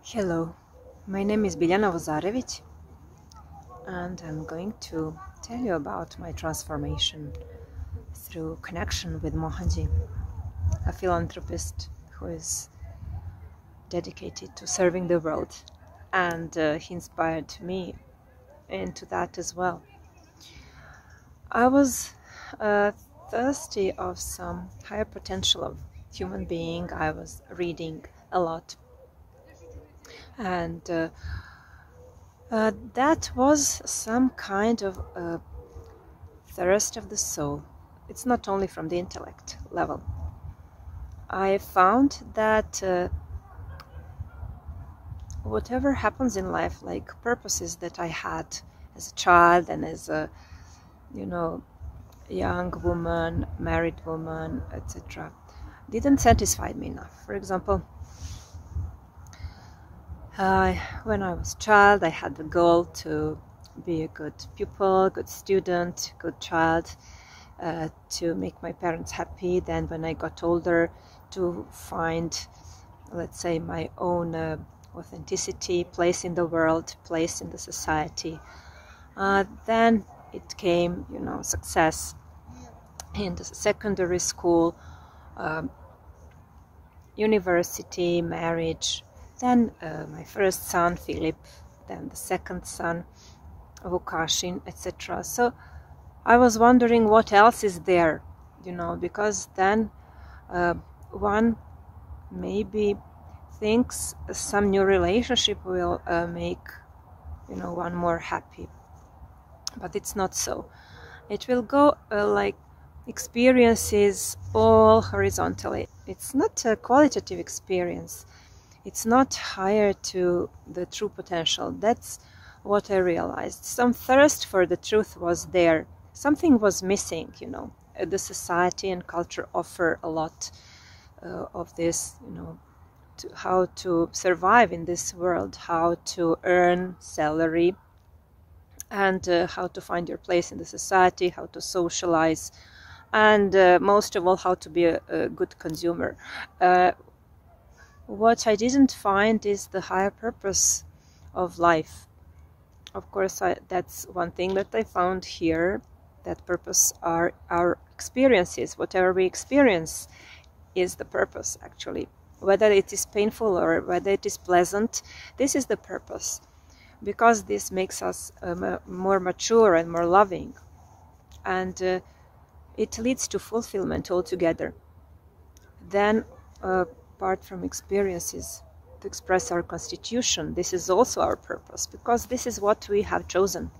Hello, my name is Biljana Vozarević and I'm going to tell you about my transformation through connection with Mohanji, a philanthropist who is dedicated to serving the world, and he inspired me into that as well. I was thirsty of some higher potential of human being. I was reading a lot, and that was some kind of thirst of the soul. It's not only from the intellect level. I found that whatever happens in life, like purposes that I had as a child and as a, young woman, married woman, etc., didn't satisfy me enough. For example, when I was a child, I had the goal to be a good pupil, good student, good child, to make my parents happy. Then when I got older, to find, let's say, my own authenticity, place in the world, place in the society. Then it came, success in the secondary school, university, marriage, then my first son, Philip, then the second son, Vukashin, etc. So I was wondering what else is there, because then one maybe thinks some new relationship will make, one more happy. But it's not so. It will go like experiences all horizontally. It's not a qualitative experience. It's not higher to the true potential. That's what I realized. Some thirst for the truth was there. Something was missing, The society and culture offer a lot of this, how to survive in this world, how to earn salary, and how to find your place in the society, how to socialize, and most of all, how to be a good consumer. What I didn't find is the higher purpose of life. Of course, that's one thing that I found here, that purpose are our experiences. Whatever we experience is the purpose, actually. Whether it is painful or whether it is pleasant, this is the purpose. Because this makes us more mature and more loving. And it leads to fulfillment altogether. Then, apart from experiences, to express our constitution, this is also our purpose, because this is what we have chosen.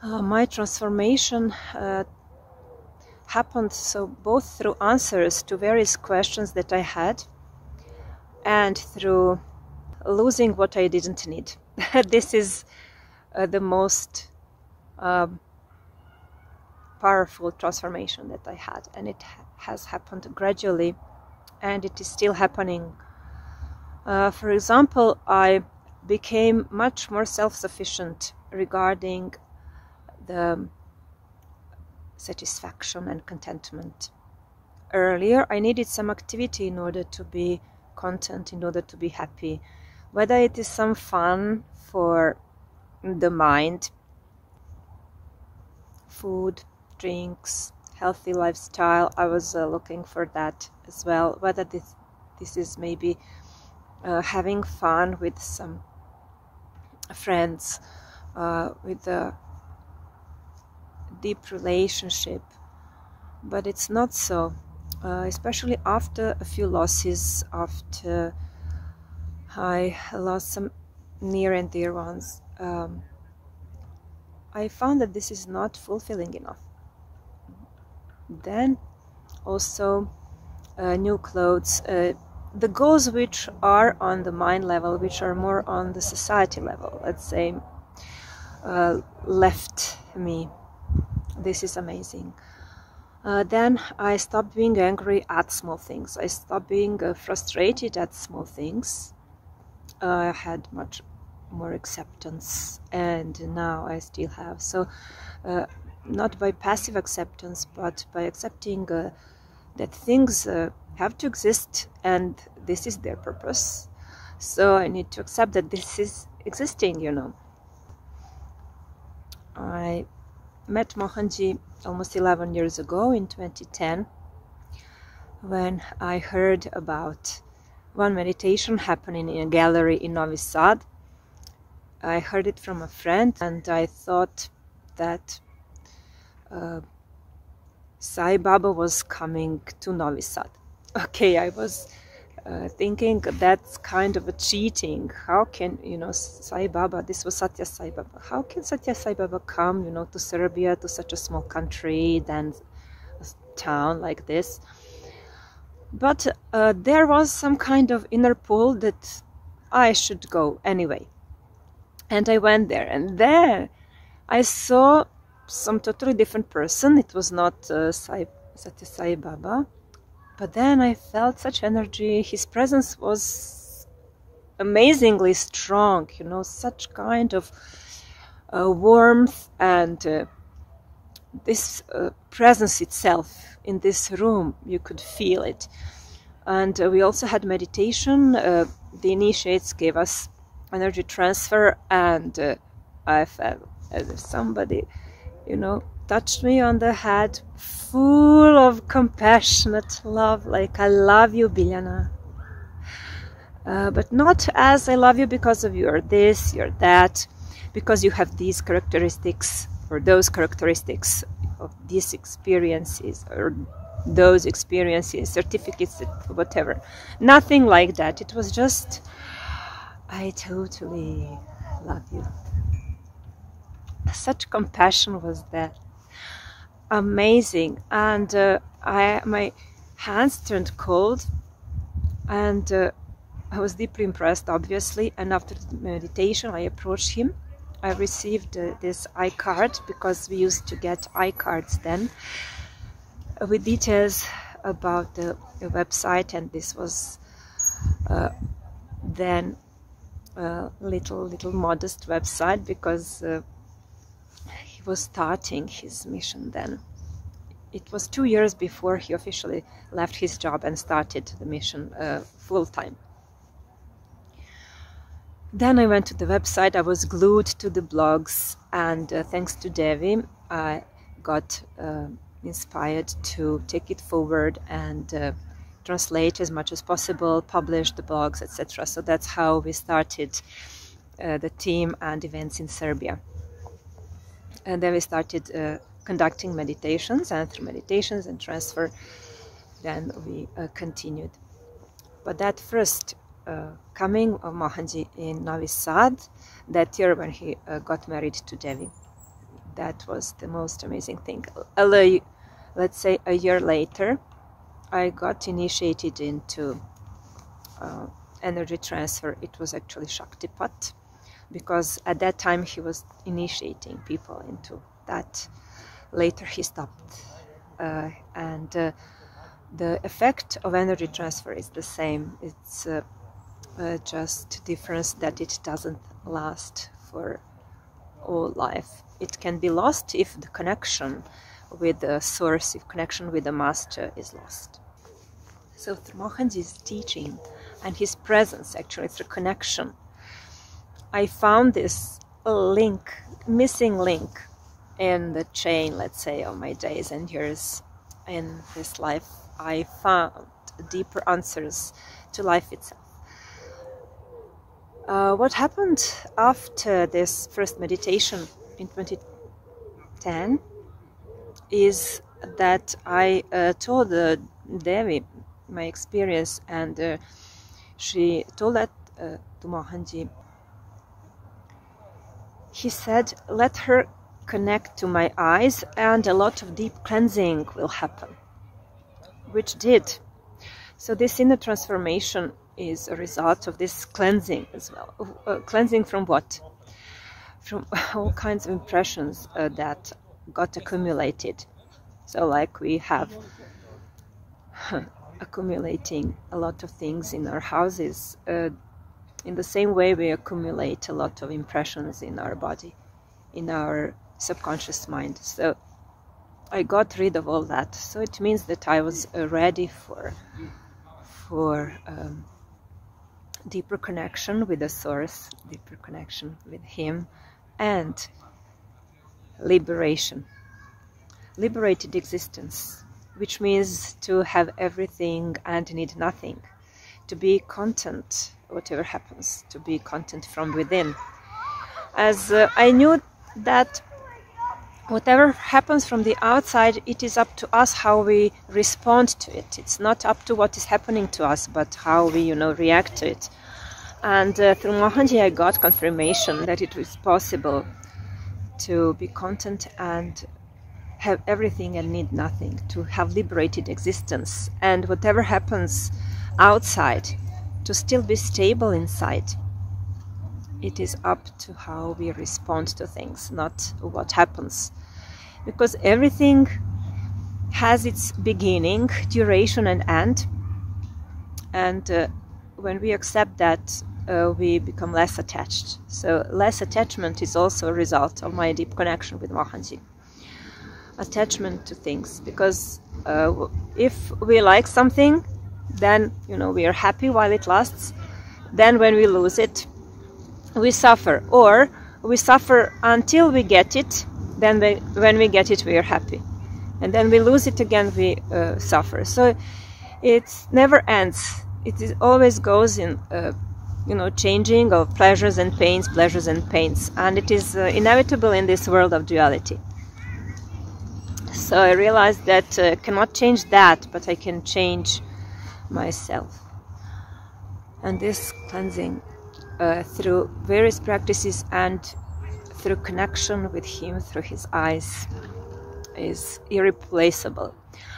My transformation happened so both through answers to various questions that I had, and through losing what I didn't need. This is the most powerful transformation that I had, and it has happened gradually, and it is still happening. For example, I became much more self-sufficient regarding the satisfaction and contentment. Earlier, I needed some activity in order to be content, in order to be happy. Whether it is some fun for the mind, food, drinks, healthy lifestyle, I was looking for that as well. Whether this is maybe having fun with some friends, with a deep relationship. But it's not so, especially after a few losses, after I lost some near and dear ones. I found that this is not fulfilling enough. Then also new clothes, the goals which are on the mind level, which are more on the society level, let's say, left me. This is amazing. Then I stopped being angry at small things. I stopped being frustrated at small things. I had much more acceptance, and now I still have. So not by passive acceptance, but by accepting that things have to exist, and this is their purpose. So I need to accept that this is existing, you know. I met Mohanji almost 11 years ago in 2010, when I heard about one meditation happening in a gallery in Novi Sad. I heard it from a friend, and I thought that Sai Baba was coming to Novi Sad. Okay, I was thinking that's kind of a cheating. How can, you know, Sai Baba, this was Satya Sai Baba, how can Satya Sai Baba come, you know, to Serbia, to such a small country, then a town like this? But there was some kind of inner pull that I should go anyway. And I went there, and there I saw some totally different person. It was not Satya Sai Baba. But then I felt such energy. His presence was amazingly strong, you know, such kind of warmth, and this presence itself in this room, you could feel it. And we also had meditation. The initiates gave us energy transfer, and I felt as if somebody, you know, touched me on the head, full of compassionate love, like, I love you, Biljana. But not as I love you because of you're this, you're that, because you have these characteristics or those characteristics of these experiences or those experiences, certificates, whatever. Nothing like that. It was just, I totally love you. Such compassion was there. Amazing. And my hands turned cold, and I was deeply impressed, obviously. And after the meditation, I approached him. I received this iCard, because we used to get iCards then, with details about the website, and this was then a little modest website, because he was starting his mission then. It was 2 years before he officially left his job and started the mission full-time. Then I went to the website. I was glued to the blogs, and thanks to Devi, I got inspired to take it forward and translate as much as possible, publish the blogs, etc. So that's how we started the team and events in Serbia. And then we started conducting meditations, and through meditations and transfer, then we continued. But that first coming of Mohanji in Novi Sad, that year when he got married to Devi, that was the most amazing thing. Let's say a year later, I got initiated into energy transfer. It was actually Shaktipat, because at that time he was initiating people into that. Later he stopped, and the effect of energy transfer is the same. It's just difference that it doesn't last for all life. It can be lost if the connection with the source, if connection with the master is lost. So through Mohanji's teaching and his presence, actually through connection, I found this link, missing link in the chain, let's say, of my days and years in this life. I found deeper answers to life itself. What happened after this first meditation in 2010 is that I told Devi my experience, and she told that to Mohanji. He said, let her connect to my eyes and a lot of deep cleansing will happen, which did. So this inner transformation is a result of this cleansing as well. Cleansing from what? From all kinds of impressions that got accumulated. So like we have accumulating a lot of things in our houses. In the same way we accumulate a lot of impressions in our body, in our subconscious mind. So I got rid of all that. So it means that I was ready for deeper connection with the source, deeper connection with him, and liberation. Liberated existence, which means to have everything and need nothing, to be content whatever happens, to be content from within. As I knew that whatever happens from the outside, it is up to us how we respond to it. It's not up to what is happening to us, but how we, react to it. And through Mohanji, I got confirmation that it was possible to be content and have everything and need nothing, to have liberated existence. And whatever happens outside, to still be stable inside. It is up to how we respond to things, not what happens. Because everything has its beginning, duration and end. And when we accept that, we become less attached. So less attachment is also a result of my deep connection with Mohanji. Attachment to things. Because if we like something, then we are happy while it lasts. Then when we lose it, we suffer, or we suffer until we get it. Then when we get it, we are happy, and then we lose it again, we suffer. So it never ends. It always goes in changing of pleasures and pains, and it is inevitable in this world of duality. So I realized that I cannot change that, but I can change myself. And this cleansing through various practices and through connection with him, through his eyes, is irreplaceable.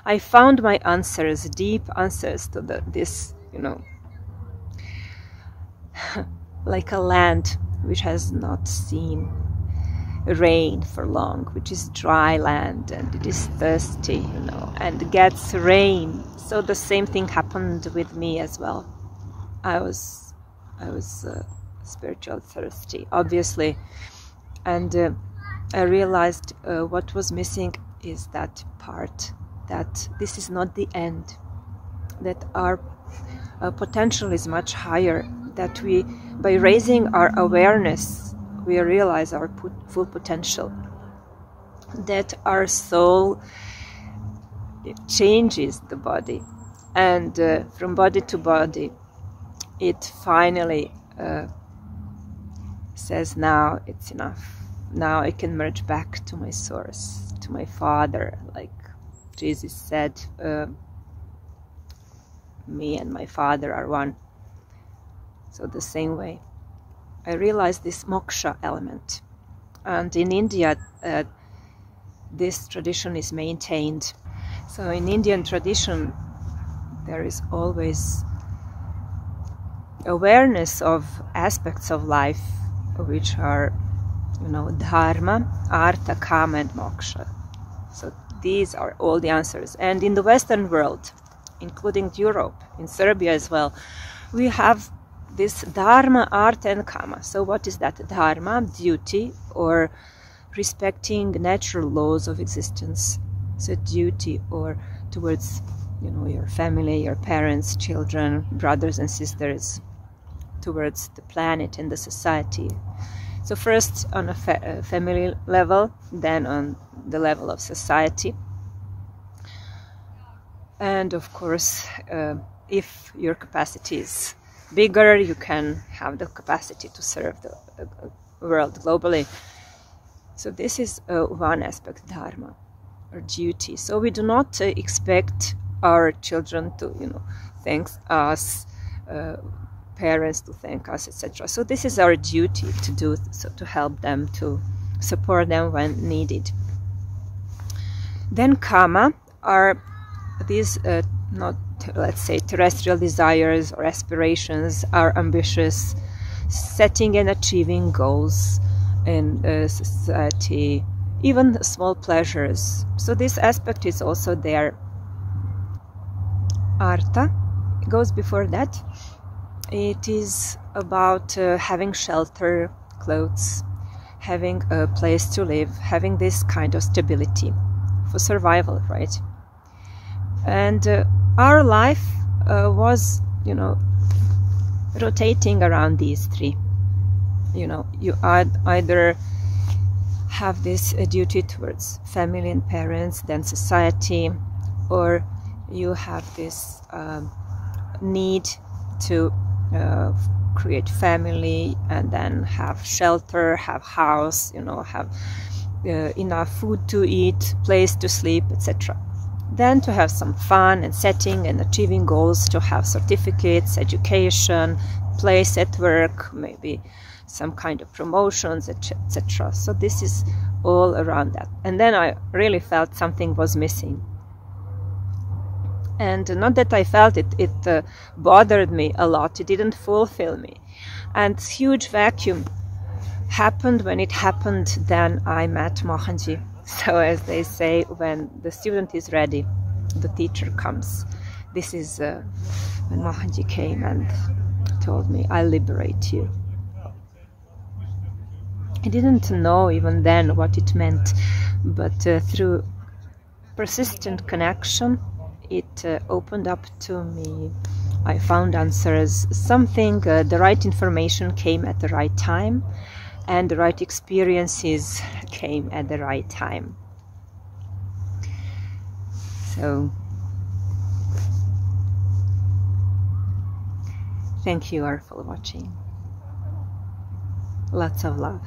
I found my answers, deep answers to this, like a land which has not seen rain for long, which is dry land, and it is thirsty, and gets rain. So the same thing happened with me as well. I was spiritual thirsty, obviously, and I realized what was missing is that part, that this is not the end, that our potential is much higher, that we, by raising our awareness, we realize our full potential, that our soul changes the body, and from body to body, it finally says, now it's enough. Now I can merge back to my source, to my Father, like Jesus said, me and my Father are one. So the same way, I realized this moksha element. And in India, this tradition is maintained. So in Indian tradition, there is always awareness of aspects of life which are, dharma, artha, kama, and moksha. So these are all the answers. And in the Western world, including Europe, in Serbia as well, we have this dharma, artha, and kama. So what is that? Dharma, duty, or respecting natural laws of existence. So duty, or towards, your family, your parents, children, brothers and sisters, towards the planet and the society. So first on a family level, then on the level of society. And of course, if your capacity is bigger, you can have the capacity to serve the world globally. So this is one aspect, dharma, or duty. So we do not expect our children to, thank us, parents to thank us, etc. So this is our duty to do, so to help them, to support them when needed. Then kama are these not, let's say, terrestrial desires or aspirations, are ambitious, setting and achieving goals in society, even small pleasures. So this aspect is also there. Artha goes before that. It is about having shelter, clothes, having a place to live, having this kind of stability for survival, right? And our life was, rotating around these three. You know, you either have this duty towards family and parents, then society, or you have this need to create family and then have shelter, have house, you know, have enough food to eat, place to sleep, etc. Then to have some fun and setting and achieving goals, to have certificates, education, place at work, maybe some kind of promotions, etc. So this is all around that. And then I really felt something was missing. And not that I felt it, it bothered me a lot. It didn't fulfill me. And huge vacuum happened. When it happened, then I met Mohanji. So as they say, when the student is ready, the teacher comes. This is when Mohanji came and told me, "I'll liberate you." I didn't know even then what it meant, but through persistent connection, it opened up to me. I found answers. Something, the right information came at the right time, and the right experiences came at the right time. So, thank you all for watching. Lots of love.